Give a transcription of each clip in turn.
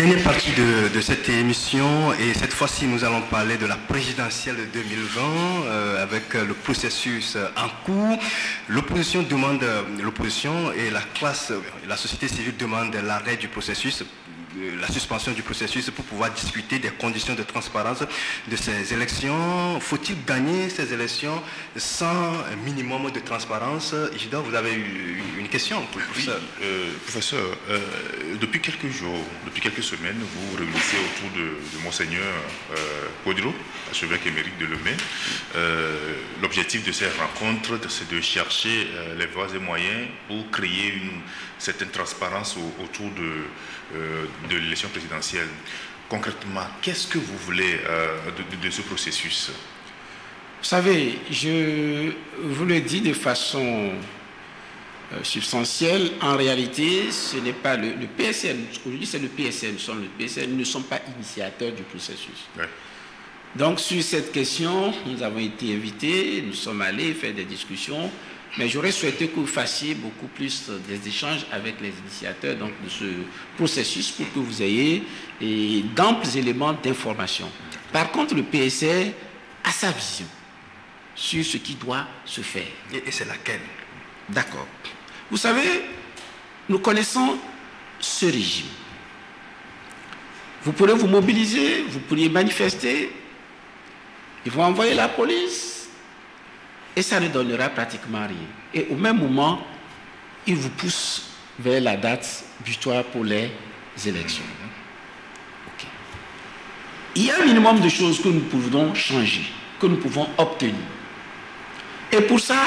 Dernière partie de cette émission, et cette fois-ci nous allons parler de la présidentielle de 2020 avec le processus en cours. L'opposition et la société civile demandent l'arrêt du processus, la suspension du processus pour pouvoir discuter des conditions de transparence de ces élections. Faut-il gagner ces élections sans un minimum de transparence? Isidore, vous avez eu une question pour le professeur. Oui, professeur, depuis quelques jours, depuis quelques semaines, vous vous réunissez autour de Monseigneur Kodro, archevêque émérite de Lemay. L'objectif de ces rencontres, c'est de chercher les voies et moyens pour créer une certaine transparence autour de l'élection présidentielle. Concrètement, qu'est-ce que vous voulez de ce processus? Vous savez, je vous le dis de façon substantielle. En réalité, ce n'est pas le PSN. Aujourd'hui, c'est le PSN. Nous ne sommes pas initiateurs du processus. Ouais. Donc, sur cette question, nous avons été invités, nous sommes allés faire des discussions. Mais j'aurais souhaité que vous fassiez beaucoup plus des échanges avec les initiateurs donc, de ce processus pour que vous ayez d'amples éléments d'information. Par contre, le PSR a sa vision sur ce qui doit se faire. Et c'est laquelle? D'accord. Vous savez, nous connaissons ce régime. Vous pourrez vous mobiliser, vous pourriez manifester, ils vont envoyer la police. Et ça ne donnera pratiquement rien. Et au même moment, il vous pousse vers la date butoir pour les élections. Okay. Il y a un minimum de choses que nous pouvons changer, que nous pouvons obtenir. Et pour ça,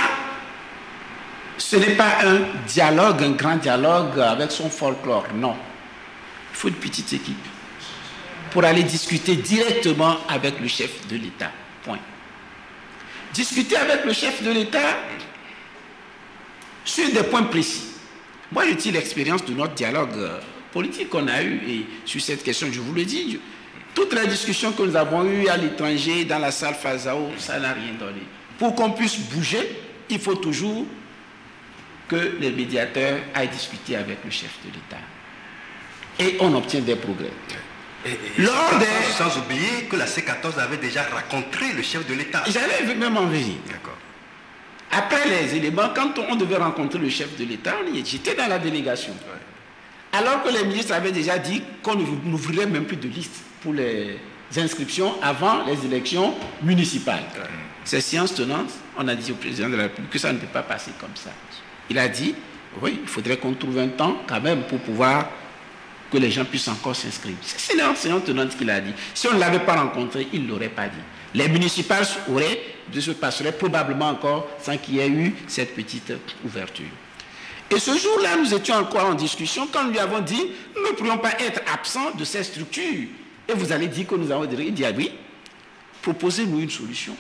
ce n'est pas un dialogue, un grand dialogue avec son folklore. Non. Il faut une petite équipe pour aller discuter directement avec le chef de l'État. Point. Discuter avec le chef de l'État sur des points précis. Moi, je tire l'expérience de notre dialogue politique qu'on a eu et sur cette question, je vous le dis, toutes les discussions que nous avons eues à l'étranger, dans la salle Fazao, ça n'a rien donné. Pour qu'on puisse bouger, il faut toujours que les médiateurs aillent discuter avec le chef de l'État. Et on obtient des progrès. Sans oublier que la C14 avait déjà rencontré le chef de l'État. J'allais même en venir. D'accord. Après les éléments, quand on devait rencontrer le chef de l'État, j'étais dans la délégation. Ouais. Alors que les ministres avaient déjà dit qu'on n'ouvrirait même plus de liste pour les inscriptions avant les élections municipales. Ouais. Ces séances tenantes, on a dit au président de la République que ça ne peut pas passer comme ça. Il a dit, oui, il faudrait qu'on trouve un temps quand même pour pouvoir que les gens puissent encore s'inscrire. C'est l'enseignant tenante qui l'a dit. Si on ne l'avait pas rencontré, il ne l'aurait pas dit. Les municipales se passeraient probablement encore sans qu'il y ait eu cette petite ouverture. Et ce jour-là, nous étions encore en discussion quand nous lui avons dit, nous ne pourrions pas être absents de ces structures. Et vous allez dire que nous avons dit, il dit, ah oui, proposez-nous une solution.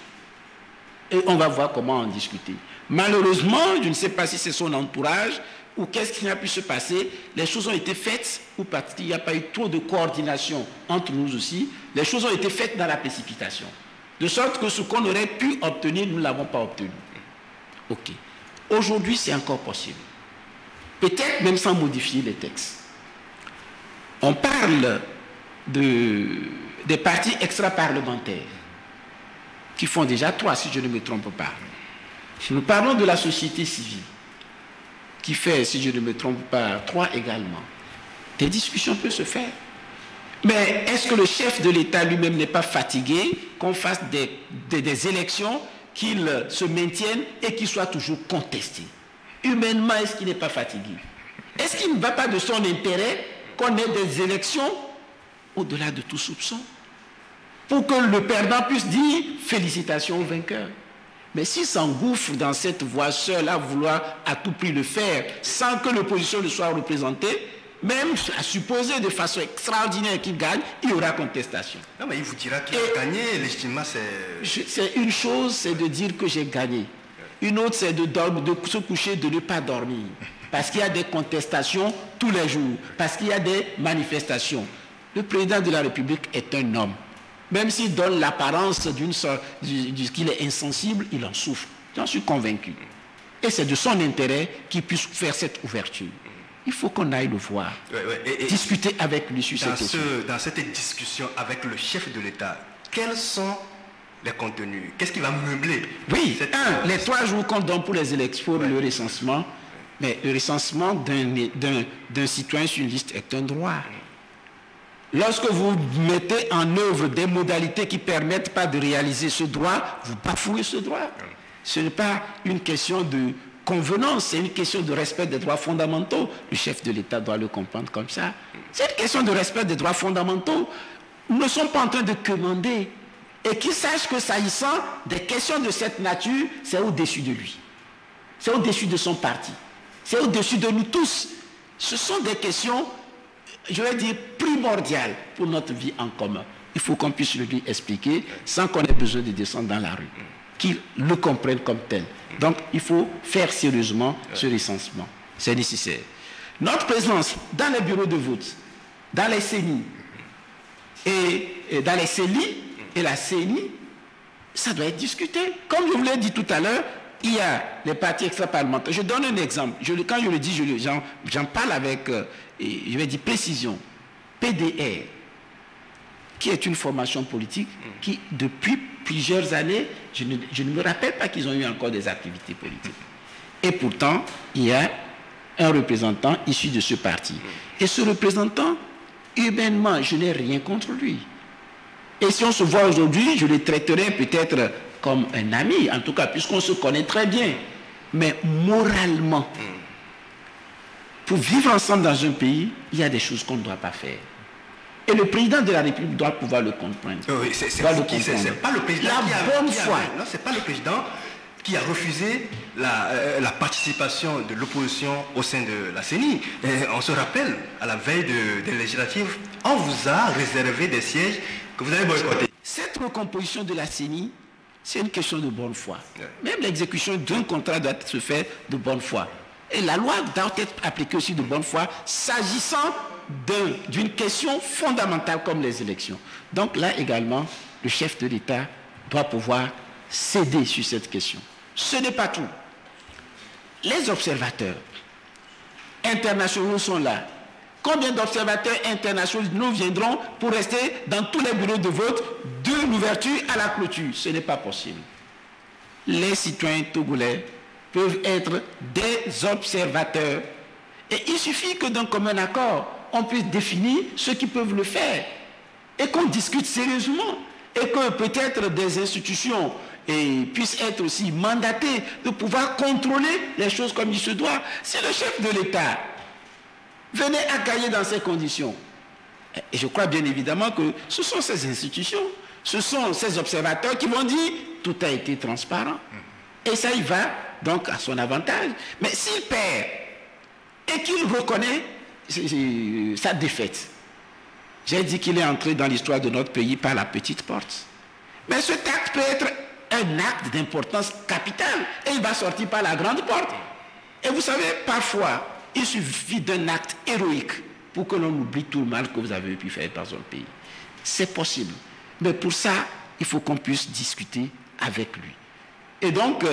Et on va voir comment en discuter. Malheureusement, je ne sais pas si c'est son entourage, ou qu'est-ce qui a pu se passer, les choses ont été faites, ou parce qu'il n'y a pas eu trop de coordination entre nous aussi, les choses ont été faites dans la précipitation. De sorte que ce qu'on aurait pu obtenir, nous ne l'avons pas obtenu. Ok. Aujourd'hui, c'est encore possible. Peut-être même sans modifier les textes. On parle des partis extra-parlementaires, qui font déjà 3, si je ne me trompe pas. Nous parlons de la société civile, qui fait, si je ne me trompe pas, 3 également. Des discussions peuvent se faire. Mais est-ce que le chef de l'État lui-même n'est pas fatigué qu'on fasse des élections, qu'il se maintienne et qu'il soit toujours contesté? Humainement, est-ce qu'il n'est pas fatigué? Est-ce qu'il ne va pas de son intérêt qu'on ait des élections au-delà de tout soupçon, pour que le perdant puisse dire félicitations au vainqueur? Mais s'il s'engouffre dans cette voie seule à vouloir à tout prix le faire sans que l'opposition ne soit représentée, même à supposer de façon extraordinaire qu'il gagne, il y aura contestation. Non, mais il vous dira qu'il a gagné, légitimement, c'est une chose, c'est de dire que j'ai gagné. Une autre, c'est de se coucher, de ne pas dormir. Parce qu'il y a des contestations tous les jours, parce qu'il y a des manifestations. Le président de la République est un homme. Même s'il donne l'apparence qu'il est insensible, il en souffre. J'en suis convaincu. Et c'est de son intérêt qu'il puisse faire cette ouverture. Il faut qu'on aille le voir, discuter avec lui sur cette question. Dans cette discussion avec le chef de l'État, quels sont les contenus? Qu'est-ce qui va meubler? Oui, les 3 jours qu'on donne pour les élections, pour le recensement, mais le recensement d'un citoyen sur une liste est un droit. Lorsque vous mettez en œuvre des modalités qui ne permettent pas de réaliser ce droit, vous bafouez ce droit. Ce n'est pas une question de convenance, c'est une question de respect des droits fondamentaux. Le chef de l'État doit le comprendre comme ça. C'est une question de respect des droits fondamentaux. Nous ne sommes pas en train de commander. Et qu'il sache que s'agissant des questions de cette nature, c'est au-dessus de lui. C'est au-dessus de son parti. C'est au-dessus de nous tous. Ce sont des questions, je vais dire, primordiales pour notre vie en commun. Il faut qu'on puisse le lui expliquer sans qu'on ait besoin de descendre dans la rue. Qu'il le comprenne comme tel. Donc, il faut faire sérieusement ce recensement. C'est nécessaire. Notre présence dans les bureaux de vote, dans les CENI et dans les CELI et la CENI, ça doit être discuté. Comme je vous l'ai dit tout à l'heure, il y a les partis extra-parlementaires. Je donne un exemple. Quand je le dis, j'en parle avec, je vais dire, précision. PDR, qui est une formation politique qui, depuis plusieurs années, je ne me rappelle pas qu'ils ont eu encore des activités politiques. Et pourtant, il y a un représentant issu de ce parti. Et ce représentant, humainement, je n'ai rien contre lui. Et si on se voit aujourd'hui, je le traiterai peut-être comme un ami, en tout cas, puisqu'on se connaît très bien. Mais moralement, pour vivre ensemble dans un pays, il y a des choses qu'on ne doit pas faire. Et le président de la République doit pouvoir le comprendre. Oui, c'est pas le président c'est pas le président qui a refusé la participation de l'opposition au sein de la CENI. On se rappelle, à la veille des législatives, on vous a réservé des sièges que vous avez boycottés. Cette recomposition de la CENI, c'est une question de bonne foi. Même l'exécution d'un contrat doit se faire de bonne foi. Et la loi doit être appliquée aussi de bonne foi, s'agissant d'une question fondamentale comme les élections. Donc là également, le chef de l'État doit pouvoir céder sur cette question. Ce n'est pas tout. Les observateurs internationaux sont là. Combien d'observateurs internationaux viendront pour rester dans tous les bureaux de vote de l'ouverture à la clôture? Ce n'est pas possible. Les citoyens togolais peuvent être des observateurs. Et il suffit que d'un commun accord, on puisse définir ceux qui peuvent le faire et qu'on discute sérieusement et que peut-être des institutions puissent être aussi mandatées de pouvoir contrôler les choses comme il se doit. Si le chef de l'État venait à gagner dans ces conditions, et je crois bien évidemment que ce sont ces institutions, ce sont ces observateurs qui vont dire tout a été transparent et ça y va donc à son avantage. Mais s'il perd et qu'il reconnaît sa défaite, j'ai dit qu'il est entré dans l'histoire de notre pays par la petite porte. Mais cet acte peut être un acte d'importance capitale et il va sortir par la grande porte. Et vous savez, parfois, il suffit d'un acte héroïque pour que l'on oublie tout le mal que vous avez pu faire dans un pays. C'est possible. Mais pour ça, il faut qu'on puisse discuter avec lui. Et donc,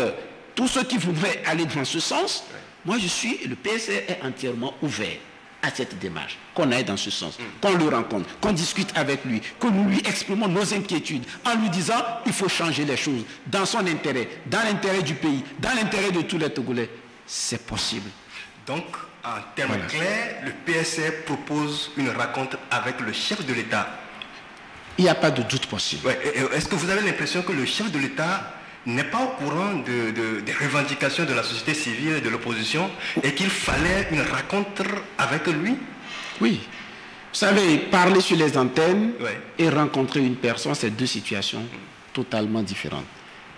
tous ceux qui voudraient aller dans ce sens, moi le PSR est entièrement ouvert à cette démarche, qu'on aille dans ce sens, qu'on le rencontre, qu'on discute avec lui, que nous lui exprimons nos inquiétudes en lui disant il faut changer les choses dans son intérêt, dans l'intérêt du pays, dans l'intérêt de tous les Togolais. C'est possible. Donc, en termes clairs, le PSR propose une rencontre avec le chef de l'État. Il n'y a pas de doute possible. Est-ce que vous avez l'impression que le chef de l'État n'est pas au courant des revendications de la société civile et de l'opposition et qu'il fallait une rencontre avec lui? Oui. Vous savez, parler sur les antennes et rencontrer une personne, c'est deux situations totalement différentes.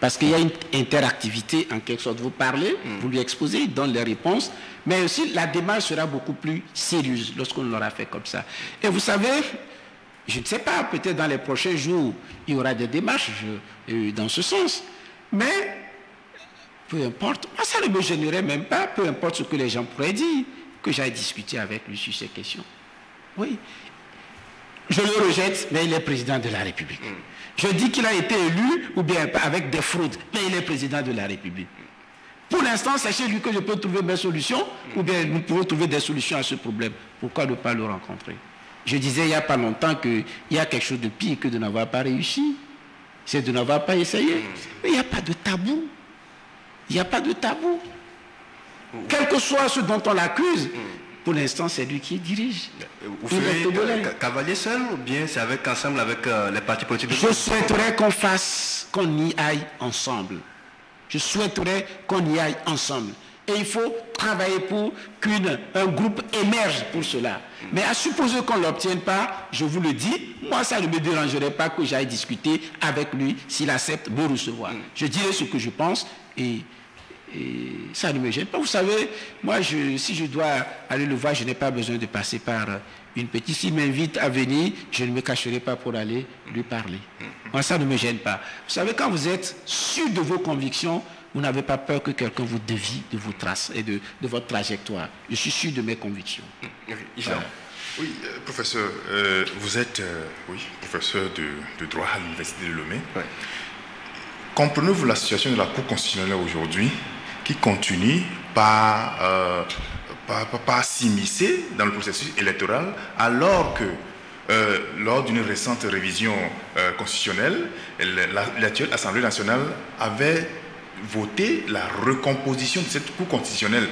Parce qu'il y a une interactivité, en quelque sorte. Vous parlez, vous lui exposez, il donne les réponses, mais aussi la démarche sera beaucoup plus sérieuse lorsqu'on l'aura fait comme ça. Et vous savez, je ne sais pas, peut-être dans les prochains jours, il y aura des démarches dans ce sens. Mais, peu importe, moi ça ne me gênerait même pas, peu importe ce que les gens pourraient dire, que j'aille discuter avec lui sur ces questions. Oui. Je le rejette, mais il est président de la République. Je dis qu'il a été élu, ou bien avec des fraudes, mais il est président de la République. Pour l'instant, c'est chez lui que je peux trouver mes solutions, ou bien nous pouvons trouver des solutions à ce problème. Pourquoi ne pas le rencontrer? Je disais il n'y a pas longtemps qu'il y a quelque chose de pire que de n'avoir pas réussi. C'est de n'avoir pas essayé. Mais il n'y a pas de tabou. Il n'y a pas de tabou. Quel que soit ce dont on l'accuse, pour l'instant, c'est lui qui dirige. Vous ferez cavalier seul ou bien c'est ensemble avec les partis politiques? Je souhaiterais qu'on y aille ensemble. Je souhaiterais qu'on y aille ensemble. Et il faut travailler pour qu'un groupe émerge pour cela. Mais à supposer qu'on ne l'obtienne pas, je vous le dis, moi ça ne me dérangerait pas que j'aille discuter avec lui s'il accepte me recevoir. Je dirai ce que je pense et ça ne me gêne pas. Vous savez, moi si je dois aller le voir, je n'ai pas besoin de passer par une petite. S'il m'invite à venir, je ne me cacherai pas pour aller lui parler. Moi ça ne me gêne pas. Vous savez, quand vous êtes sûr de vos convictions, vous n'avez pas peur que quelqu'un vous dévie de vos traces et de votre trajectoire. Je suis sûr de mes convictions. Voilà. Oui, professeur, vous êtes professeur de droit à l'Université de Lomé. Ouais. Comprenez-vous la situation de la Cour constitutionnelle aujourd'hui qui continue par s'immiscer dans le processus électoral alors que lors d'une récente révision constitutionnelle, l'actuelle Assemblée nationale avait voté la recomposition de cette Cour constitutionnelle.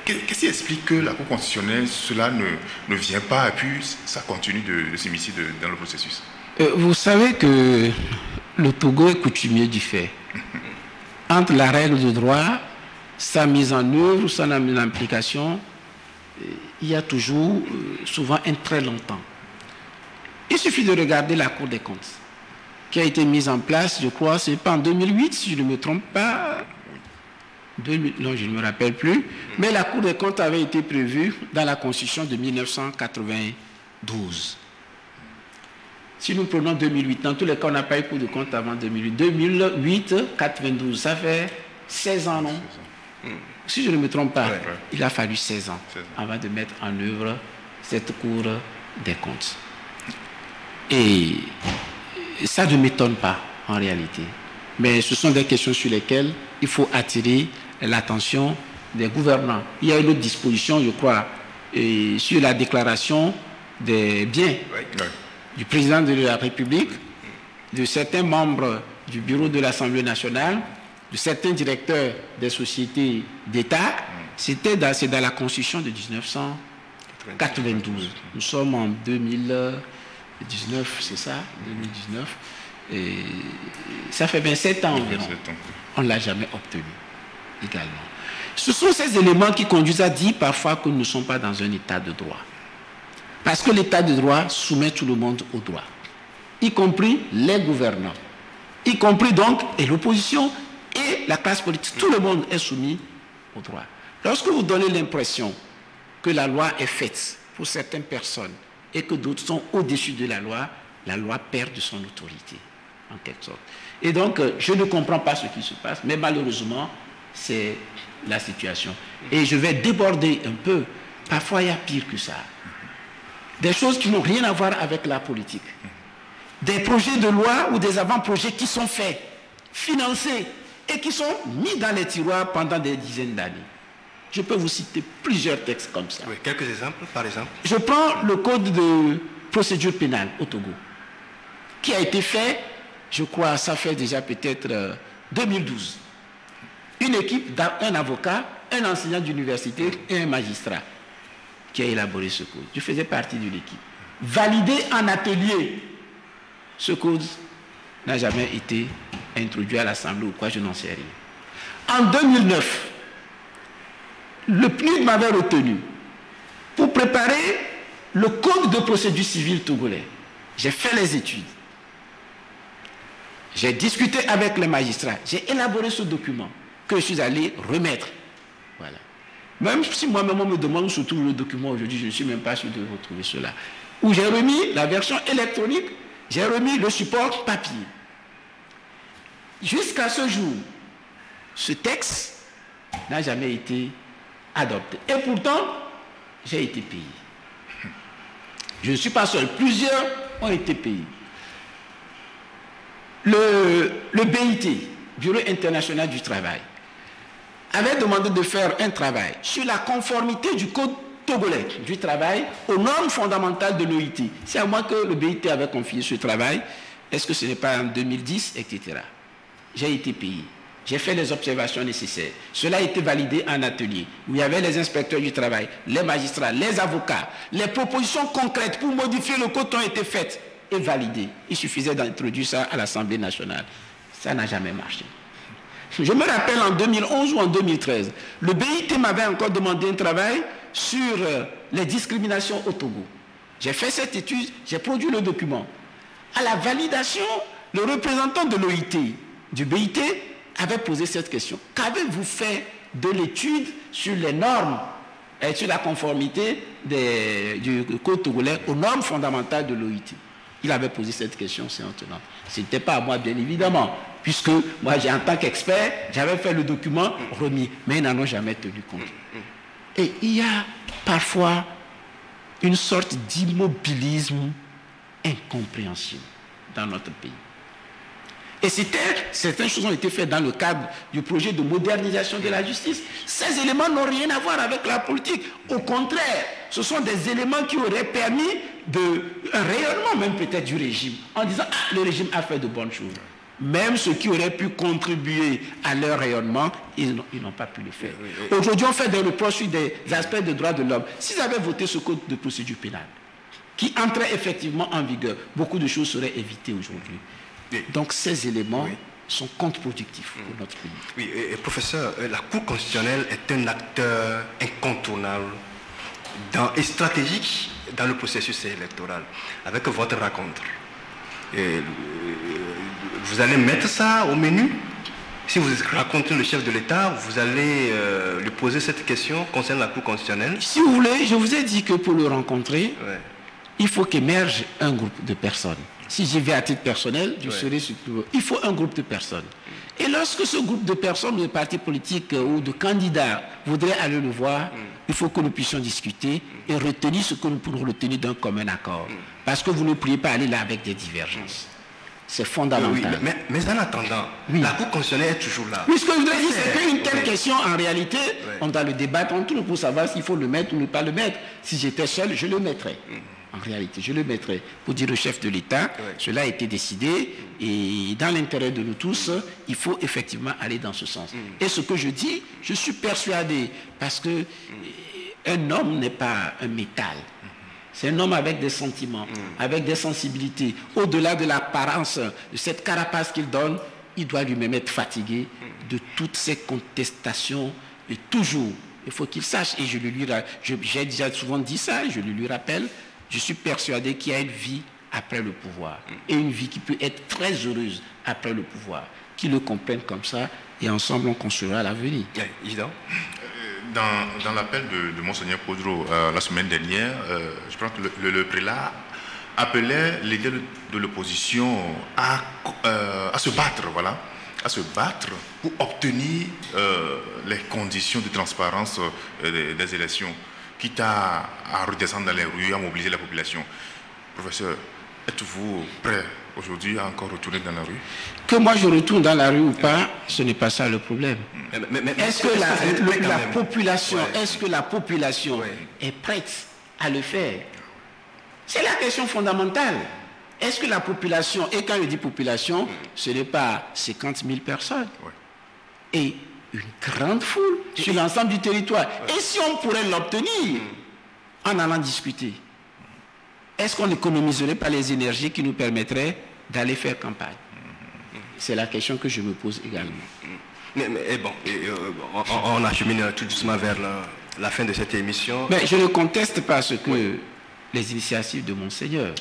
Qu'est-ce qui explique que la Cour constitutionnelle, cela ne vient pas et puis ça continue de s'immiscer dans le processus? Vous savez que le Togo est coutumier du fait. Entre la règle de droit, sa mise en œuvre, son application, il y a toujours, souvent, un très long temps. Il suffit de regarder la Cour des comptes, qui a été mise en place, je crois, c'est pas en 2008, si je ne me trompe pas. Non, je ne me rappelle plus. Mais la Cour des comptes avait été prévue dans la Constitution de 1992. Si nous prenons 2008, dans tous les cas, on n'a pas eu Cour de compte avant 2008. 2008, 92, ça fait 16 ans, non? Si je ne me trompe pas, il a fallu 16 ans avant de mettre en œuvre cette Cour des comptes. Et ça ne m'étonne pas, en réalité. Mais ce sont des questions sur lesquelles il faut attirer l'attention des gouvernants. Il y a une autre disposition, je crois, sur la déclaration des biens du président de la République, de certains membres du bureau de l'Assemblée nationale, de certains directeurs des sociétés d'État. C'est dans la Constitution de 1992. Nous sommes en 2019, c'est ça, 2019. Et ça fait 27 ans environ. On ne l'a jamais obtenu, également. Ce sont ces éléments qui conduisent à dire parfois que nous ne sommes pas dans un état de droit. Parce que l'état de droit soumet tout le monde au droit, y compris les gouvernants, y compris donc et l'opposition et la classe politique. Tout le monde est soumis au droit. Lorsque vous donnez l'impression que la loi est faite pour certaines personnes et que d'autres sont au-dessus de la loi perd de son autorité, en quelque sorte. Et donc, je ne comprends pas ce qui se passe, mais malheureusement, c'est la situation. Et je vais déborder un peu. Parfois, il y a pire que ça. Des choses qui n'ont rien à voir avec la politique. Des projets de loi ou des avant-projets qui sont faits, financés, et qui sont mis dans les tiroirs pendant des dizaines d'années. Je peux vous citer plusieurs textes comme ça. Oui, quelques exemples, par exemple. Je prends le code de procédure pénale au Togo, qui a été fait, je crois, ça fait déjà peut-être 2012. Une équipe, un avocat, un enseignant d'université et un magistrat qui a élaboré ce code. Je faisais partie de l'équipe. Validé en atelier, ce code n'a jamais été introduit à l'Assemblée ou quoi, je n'en sais rien. En 2009, le PNUD m'avait retenu pour préparer le code de procédure civile togolais. J'ai fait les études. J'ai discuté avec les magistrats. J'ai élaboré ce document que je suis allé remettre. Voilà. Même si moi-même on me demande où se trouve le document aujourd'hui, je ne suis même pas sûr de retrouver cela. Où j'ai remis la version électronique, j'ai remis le support papier. Jusqu'à ce jour, ce texte n'a jamais été adopté. Et pourtant, j'ai été payé. Je ne suis pas seul. Plusieurs ont été payés. Le BIT, Bureau international du travail, avait demandé de faire un travail sur la conformité du code togolais du travail aux normes fondamentales de l'OIT. C'est à moi que le BIT avait confié ce travail. Est-ce que ce n'est pas en 2010, etc. J'ai été payé. J'ai fait les observations nécessaires. Cela a été validé en atelier, où il y avait les inspecteurs du travail, les magistrats, les avocats. Les propositions concrètes pour modifier le code ont été faites et validées. Il suffisait d'introduire ça à l'Assemblée nationale. Ça n'a jamais marché. Je me rappelle en 2011 ou en 2013, le BIT m'avait encore demandé un travail sur les discriminations au Togo. J'ai fait cette étude, j'ai produit le document. À la validation, le représentant de l'OIT, du BIT, avait posé cette question. Qu'avez-vous fait de l'étude sur les normes et sur la conformité du code togolais aux normes fondamentales de l'OIT? Il avait posé cette question, c'est maintenant. Ce n'était pas à moi, bien évidemment, puisque moi, en tant qu'expert, j'avais fait le document remis, mais ils n'en ont jamais tenu compte. Et il y a parfois une sorte d'immobilisme incompréhensible dans notre pays. Et certaines choses ont été faites dans le cadre du projet de modernisation de la justice. Ces éléments n'ont rien à voir avec la politique. Au contraire, ce sont des éléments qui auraient permis un rayonnement même peut-être du régime, en disant « Ah, le régime a fait de bonnes choses ». Même ceux qui auraient pu contribuer à leur rayonnement, ils n'ont pas pu le faire. Aujourd'hui, on fait des reproches sur des aspects des droits de l'homme. S'ils avaient voté ce code de procédure pénale, qui entrait effectivement en vigueur, beaucoup de choses seraient évitées aujourd'hui. Donc ces éléments sont contre-productifs pour notre pays. Oui, et professeur, la Cour constitutionnelle est un acteur incontournable et stratégique dans le processus électoral. Avec votre rencontre, vous allez mettre ça au menu? Si vous rencontrez le chef de l'État, vous allez lui poser cette question concernant la Cour constitutionnelle? Si vous voulez, je vous ai dit que pour le rencontrer, il faut qu'émerge un groupe de personnes. Si j'y vais à titre personnel, je serai surtout... Il faut un groupe de personnes. Et lorsque ce groupe de personnes, de partis politiques ou de candidats voudraient aller le voir, il faut que nous puissions discuter et retenir ce que nous pourrons retenir d'un commun accord. Parce que vous ne pourriez pas aller là avec des divergences. C'est fondamental. Mais en attendant, la Cour constitutionnelle est toujours là. Oui, ce que je voudrais dire, c'est qu'une telle question, en réalité, on doit le débattre entre nous pour savoir s'il faut le mettre ou ne pas le mettre. Si j'étais seul, je le mettrais. En réalité, je le mettrai pour dire au chef de l'État, cela a été décidé et dans l'intérêt de nous tous, il faut effectivement aller dans ce sens. Et ce que je dis, je suis persuadé, parce que un homme n'est pas un métal. C'est un homme avec des sentiments, avec des sensibilités. Au-delà de l'apparence, de cette carapace qu'il donne, il doit lui-même être fatigué de toutes ces contestations. Et toujours, il faut qu'il sache, et j'ai déjà souvent dit ça, je le lui rappelle, je suis persuadé qu'il y a une vie après le pouvoir. Et une vie qui peut être très heureuse après le pouvoir. Qu'ils le comprennent comme ça, et ensemble on construira l'avenir. Dans l'appel de Monseigneur Podro la semaine dernière, je pense que le prélat appelait l'idée de l'opposition à se battre, voilà, à se battre pour obtenir les conditions de transparence des élections, quitte à redescendre dans les rues, à mobiliser la population. Professeur, êtes-vous prêt aujourd'hui à encore retourner dans la rue? Que moi je retourne dans la rue ou pas, ce n'est pas ça le problème. Est-ce que la population est prête à le faire? C'est la question fondamentale. Est-ce que la population, et quand je dis population, ce n'est pas 50 000 personnes, et une grande foule sur l'ensemble du territoire. Et si on pourrait l'obtenir en allant discuter, est-ce qu'on n'économiserait pas les énergies qui nous permettraient d'aller faire campagne? C'est la question que je me pose également. On achemine tout doucement vers la fin de cette émission. Mais je ne conteste pas ce que les initiatives de Monseigneur.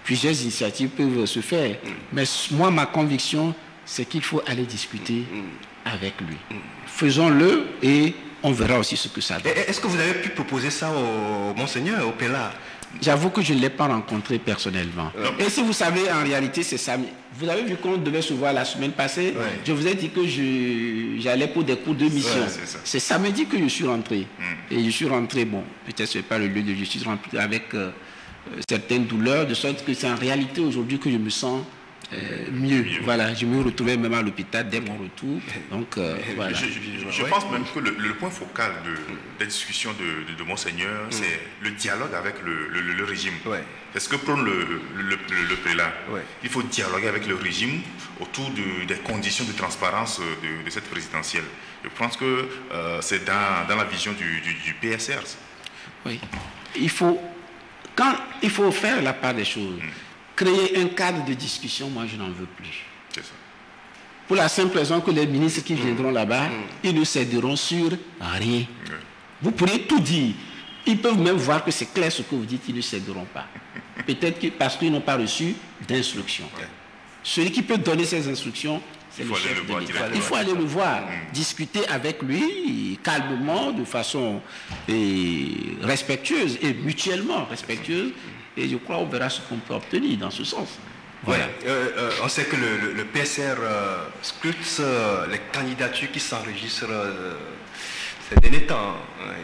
Plusieurs initiatives peuvent se faire. Mais moi, ma conviction, c'est qu'il faut aller discuter avec lui. Faisons-le et on verra aussi ce que ça donne. Est-ce que vous avez pu proposer ça au Monseigneur, au prélat? J'avoue que je ne l'ai pas rencontré personnellement. Et si vous savez, en réalité, c'est ça. Vous avez vu qu'on devait se voir la semaine passée. Je vous ai dit que j'allais pour des cours de mission. C'est samedi que je suis rentré. Et je suis rentré, bon, peut-être ce n'est pas le lieu de justice, rentré avec certaines douleurs, de sorte que c'est en réalité aujourd'hui que je me sens mieux. Voilà, je me retrouvais même à l'hôpital dès mon retour. Donc, voilà. Je pense même que le point focal des discussions de Monseigneur, c'est le dialogue avec le régime. Ouais. C'est ce que prône le prélat. Ouais. Il faut dialoguer avec le régime autour des conditions de transparence de cette présidentielle. Je pense que c'est dans la vision du PSR. Oui. Quand il faut faire la part des choses, créer un cadre de discussion, moi je n'en veux plus. C'est ça. Pour la simple raison que les ministres qui viendront là-bas, ils ne céderont sur rien. Ouais. Vous pourrez tout dire. Ils peuvent même voir que c'est clair ce que vous dites, ils ne céderont pas. Peut-être que parce qu'ils n'ont pas reçu d'instructions. Ouais. Celui qui peut donner ces instructions, c'est le chef de l'État. Il faut aller le voir, discuter avec lui calmement, de façon respectueuse et mutuellement respectueuse. Et je crois qu'on verra ce qu'on peut obtenir dans ce sens. Voilà. On sait que le PSR scrute les candidatures qui s'enregistrent ces derniers temps.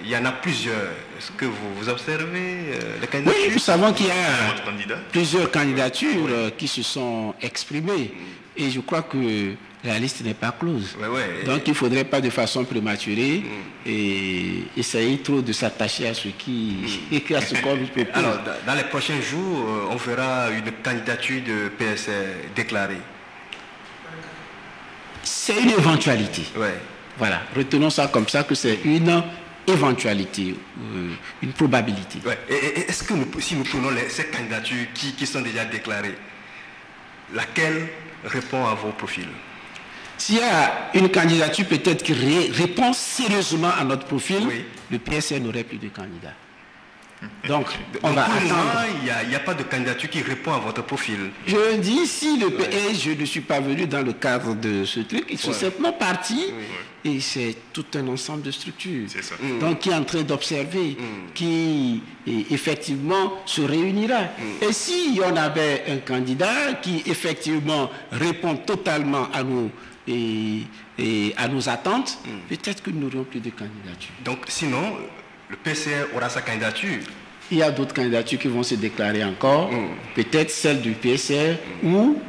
Il y en a plusieurs. Est-ce que vous observez les candidatures? Oui, nous savons qu'il y a Votre candidat? plusieurs candidatures qui se sont exprimées. Et je crois que la liste n'est pas close. Donc il ne faudrait pas de façon prématurée et essayer trop de s'attacher à ce à ce qu'on peut. Alors, dans les prochains jours, on verra une candidature de PSR déclarée. C'est une éventualité. Ouais. Voilà, retenons ça comme ça, que c'est une éventualité, une probabilité. Ouais. Et est-ce que si nous prenons ces candidatures qui sont déjà déclarées, laquelle répond à vos profils? S'il y a une candidature peut-être qui répond sérieusement à notre profil, le PSR n'aurait plus de candidats. Donc, on va attendre. Il n'y a pas de candidature qui répond à votre profil. Je dis, si le PS, je ne suis pas venu dans le cadre de ce truc, ils sont simplement partis, et c'est tout un ensemble de structures. C'est ça. Donc, qui est en train d'observer, qui effectivement se réunira. Et si on avait un candidat qui effectivement répond totalement à nos attentes, peut-être que nous n'aurions plus de candidature. Donc, sinon, le PCR aura sa candidature. Il y a d'autres candidatures qui vont se déclarer encore, peut-être celle du PSR, ou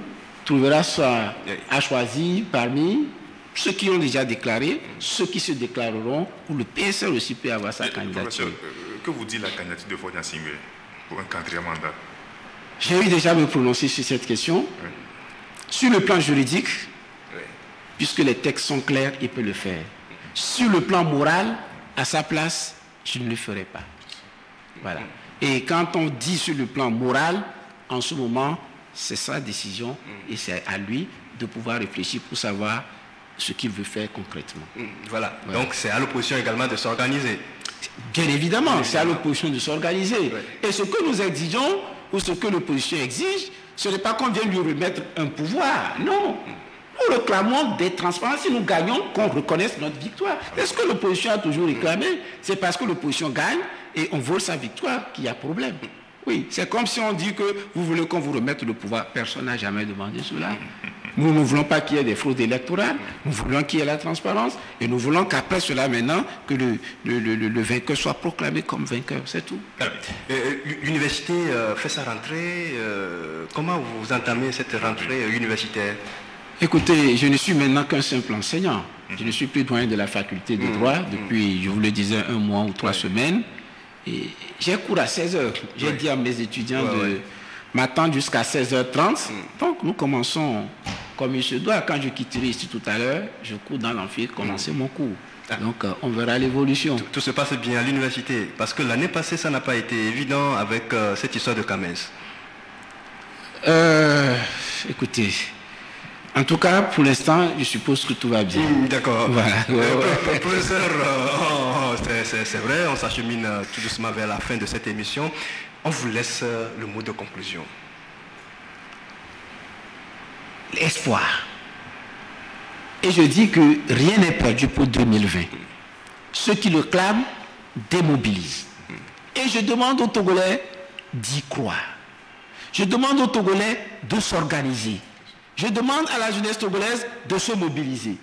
trouvera soit à choisir parmi ceux qui ont déjà déclaré, ceux qui se déclareront, ou le PSR aussi peut avoir sa candidature. Que vous dit la candidature de Ford Yassingbe pour un 4e mandat? J'ai eu déjà me prononcer sur cette question. Sur le plan juridique, puisque les textes sont clairs, il peut le faire. Sur le plan moral, à sa place, je ne le ferai pas. Voilà. Et quand on dit sur le plan moral, en ce moment, c'est sa décision et c'est à lui de pouvoir réfléchir pour savoir ce qu'il veut faire concrètement. Voilà. Donc c'est à l'opposition également de s'organiser. Bien évidemment, c'est à l'opposition de s'organiser. Et ce que nous exigeons, ou ce que l'opposition exige, ce n'est pas qu'on vienne lui remettre un pouvoir. Non. Nous réclamons des transparences. Si nous gagnons, qu'on reconnaisse notre victoire. Est-ce que l'opposition a toujours réclamé? C'est parce que l'opposition gagne et on vole sa victoire qu'il y a problème. Oui, c'est comme si on dit que vous voulez qu'on vous remette le pouvoir. Personne n'a jamais demandé cela. Nous ne voulons pas qu'il y ait des fraudes électorales. Nous voulons qu'il y ait la transparence. Et nous voulons qu'après cela, maintenant, que le vainqueur soit proclamé comme vainqueur. C'est tout. L'université fait sa rentrée. Comment vous entamez cette rentrée universitaire? Écoutez, je ne suis maintenant qu'un simple enseignant. Je ne suis plus doyen de la faculté de droit depuis, je vous le disais, 1 mois ou 3 semaines. Et j'ai cours à 16h. J'ai dit à mes étudiants de m'attendre jusqu'à 16h30. Donc nous commençons comme il se doit. Quand je quitterai ici tout à l'heure, je cours dans l'amphi, commencer mon cours. Donc on verra l'évolution. Tout se passe bien à l'université. Parce que l'année passée, ça n'a pas été évident avec cette histoire de Camès. Écoutez... En tout cas, pour l'instant, je suppose que tout va bien. D'accord. Voilà. Professeur, c'est vrai, on s'achemine tout doucement vers la fin de cette émission. On vous laisse le mot de conclusion. L'espoir. Et je dis que rien n'est perdu pour 2020. Ceux qui le clament démobilisent. Et je demande aux Togolais d'y croire. Je demande aux Togolais de s'organiser. Je demande à la jeunesse togolaise de se mobiliser.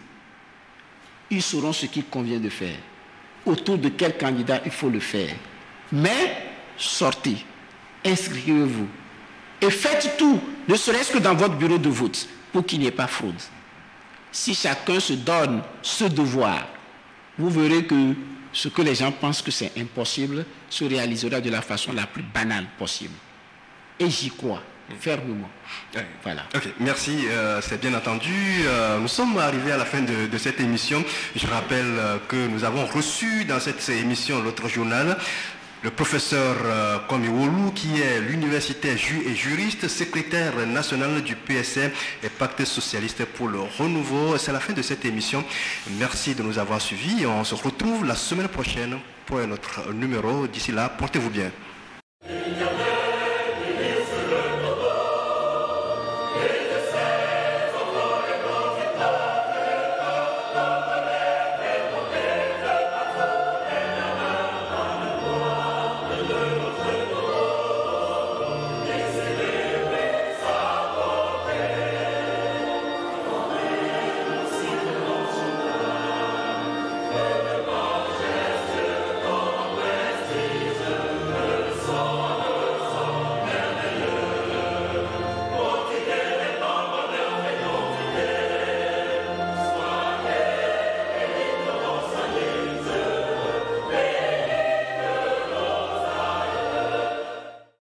Ils sauront ce qu'il convient de faire. Autour de quel candidat il faut le faire. Mais sortez, inscrivez-vous. Et faites tout, ne serait-ce que dans votre bureau de vote, pour qu'il n'y ait pas fraude. Si chacun se donne ce devoir, vous verrez que ce que les gens pensent que c'est impossible se réalisera de la façon la plus banale possible. Et j'y crois, fermement. Voilà. Ok, merci, c'est bien entendu. Nous sommes arrivés à la fin de cette émission. Je rappelle que nous avons reçu dans cette émission l'autre journal le professeur Kwame Wolu, qui est l'universitaire et juriste, secrétaire national du PSR et Pacte socialiste pour le renouveau. C'est la fin de cette émission. Merci de nous avoir suivis. On se retrouve la semaine prochaine pour un autre numéro. D'ici là, portez-vous bien.